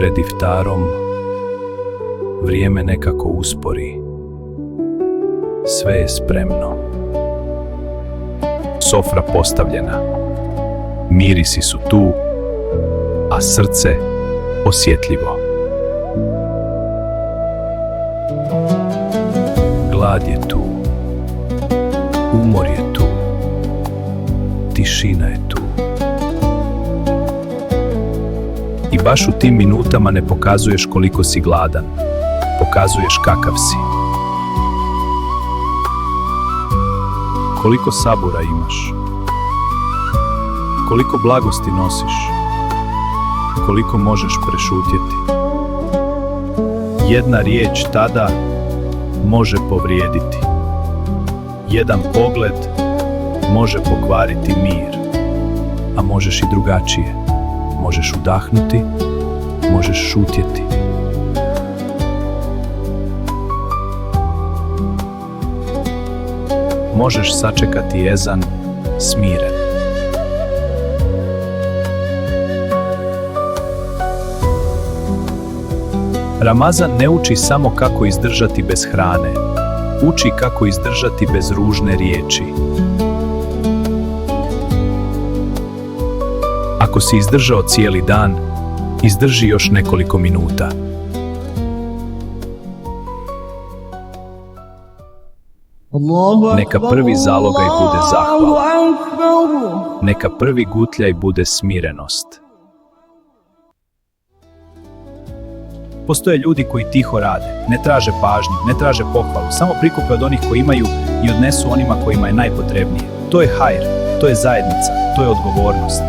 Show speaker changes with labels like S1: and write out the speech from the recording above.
S1: Pred iftarom vrijeme nekako uspori. Sve je spremno. Sofra postavljena. Mirisi su tu, a srce osjetljivo. Glad je tu. Umor je tu. Tišina je tu. I baš u tim minutama ne pokazuješ koliko si gladan. Pokazuješ kakav si. Koliko sabura imaš. Koliko blagosti nosiš. Koliko možeš prešutjeti. Jedna riječ tada može povrijediti. Jedan pogled može pokvariti mir. A možeš i drugačije. Možeš udahnuti, možeš šutjeti. Možeš sačekati ezan smiren. Ramazan ne uči samo kako izdržati bez hrane, uči kako izdržati bez ružne riječi. Ako si izdržao cijeli dan, izdrži još nekoliko minuta. Neka prvi zalogaj bude zahvala. Neka prvi gutljaj bude smirenost. Postoje ljudi koji tiho rade, ne traže pažnju, ne traže pohvalu, samo prikupe od onih koji imaju i odnesu onima kojima je najpotrebnije. To je hajr, to je zajednica, to je odgovornost.